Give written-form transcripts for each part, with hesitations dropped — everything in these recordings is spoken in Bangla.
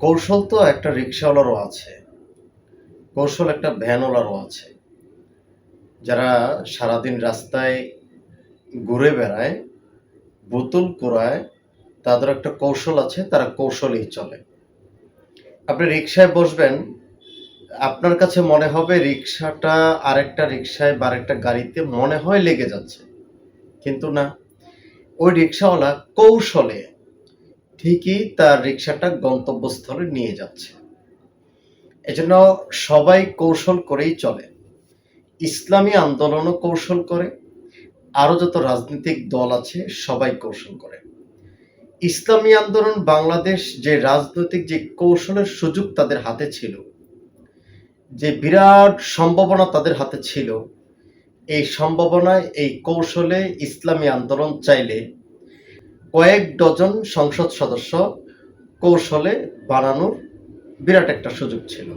কৌশল তো একটা রিক্সাওয়ালারও আছে, কৌশল একটা ভ্যানওয়ালারও আছে। যারা সারাদিন রাস্তায় ঘুরে বেড়ায়, বোতল কুড়ায়, তাদের একটা কৌশল আছে, তারা কৌশলেই চলে। আপনি রিক্সায় বসবেন, আপনার কাছে মনে হবে রিক্সাটা আরেকটা রিক্সায় বা আরেকটা গাড়িতে মনে হয় লেগে যাচ্ছে, কিন্তু না, ওই রিক্সাওয়ালা কৌশলে ঠিকই তার রিক্সাটা গন্তব্যস্থলে নিয়ে যাচ্ছে। এজন্য সবাই কৌশল করেই চলে। ইসলামী আন্দোলনও কৌশল করে, আরও যত রাজনৈতিক দল আছে সবাই কৌশল করে। ইসলামী আন্দোলন বাংলাদেশ যে রাজনৈতিক যে কৌশলের সুযোগ তাদের হাতে ছিল, যে বিরাট সম্ভাবনা তাদের হাতে ছিল, এই সম্ভাবনায় এই কৌশলে ইসলামী আন্দোলন চাইলে কয়েক ডজন সংসদ সদস্য কৌশলে বানানোর বিরাট একটা সুযোগ ছিল।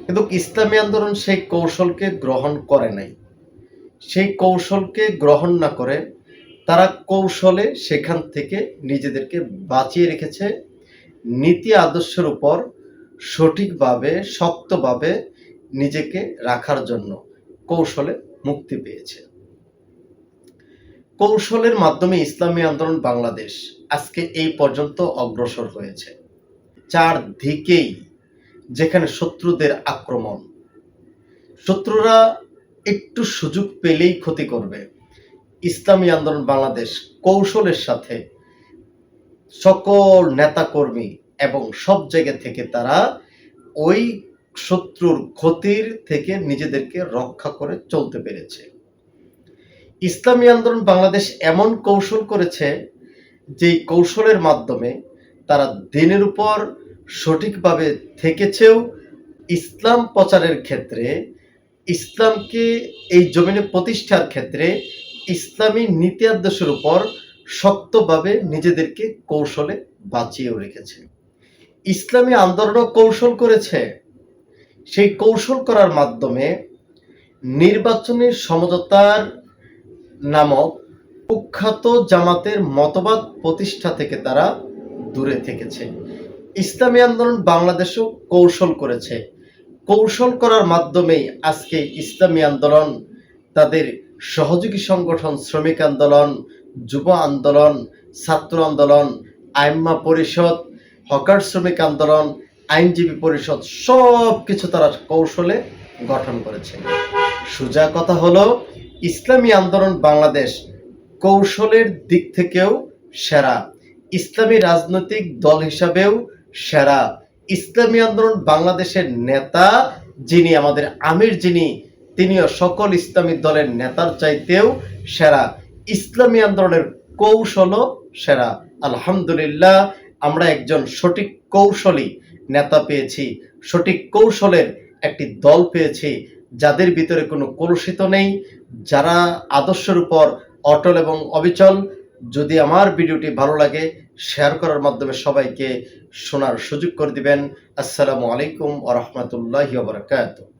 কিন্তু ইসলামী আন্দোলন সেই কৌশলকে গ্রহণ করে নাই। সেই কৌশলকে গ্রহণ না করে তারা কৌশলে সেখান থেকে নিজেদেরকে বাঁচিয়ে রেখেছে, নীতি আদর্শের উপর সঠিকভাবে শক্তভাবে নিজেকে রাখার জন্য কৌশলে মুক্তি পেয়েছে। কৌশলের মাধ্যমে ইসলামী আন্দোলন বাংলাদেশ আজকে এই পর্যন্ত অগ্রসর হয়েছে। চারদিকেই যেখানে শত্রুদের আক্রমণ, শত্রুরা একটু সুযোগ পেলেই ক্ষতি করবে, ইসলামী আন্দোলন বাংলাদেশ কৌশলের সাথে সকল নেতাকর্মী এবং সব জায়গা থেকে তারা ওই শত্রুর ক্ষতির থেকে নিজেদেরকে রক্ষা করে চলতে পেরেছে। ইসলামী আন্দোলন বাংলাদেশ এমন কৌশল করেছে যে কৌশলের মাধ্যমে তারা দিনের উপর সঠিকভাবে থেকেছেও, ইসলাম প্রচারের ক্ষেত্রে, ইসলামকে এই জমিনে প্রতিষ্ঠার ক্ষেত্রে, ইসলামী নীতি আদর্শের উপর শক্তভাবে নিজেদেরকে কৌশলে বাঁচিয়েও রেখেছে। ইসলামী আন্দোলনও কৌশল করেছে। সেই কৌশল করার মাধ্যমে নির্বাচনী সমঝোতার নামক কুখ্যাত জামাতের মতবাদ প্রতিষ্ঠা থেকে তারা দূরে থেকেছে। ইসলামী আন্দোলন বাংলাদেশও কৌশল করেছে। কৌশল করার মাধ্যমেই আজকে ইসলামী আন্দোলন তাদের সহযোগী সংগঠন শ্রমিক আন্দোলন, যুব আন্দোলন, ছাত্র আন্দোলন, আইম্মা পরিষদ, হকার শ্রমিক আন্দোলন, আইনজীবী পরিষদ সব কিছু তারা কৌশলে গঠন করেছে। সোজা কথা হলো, ইসলামী আন্দোলন বাংলাদেশ কৌশলের দিক থেকেও সেরা, ইসলামী রাজনৈতিক দল হিসাবেও সেরা। ইসলামী আন্দোলন বাংলাদেশের নেতা যিনি, আমাদের আমির যিনি, তিনিও সকল ইসলামী দলের নেতার চাইতেও সেরা। ইসলামী আন্দোলনের কৌশলও সেরা। আলহামদুলিল্লাহ, আমরা একজন সঠিক কৌশলী নেতা পেয়েছি, সঠিক কৌশলের একটি দল পেয়েছি, যাদের ভিতরে কোনো কলুষিত নেই, যারা আদর্শের উপর অটল এবং অবিচল। যদি আমার ভিডিওটি ভালো লাগে, শেয়ার করার মাধ্যমে সবাইকে শোনার সুযোগ করে দিবেন। আসসালামু আলাইকুম ওয়া রাহমাতুল্লাহি ওয়া বারাকাতুহু।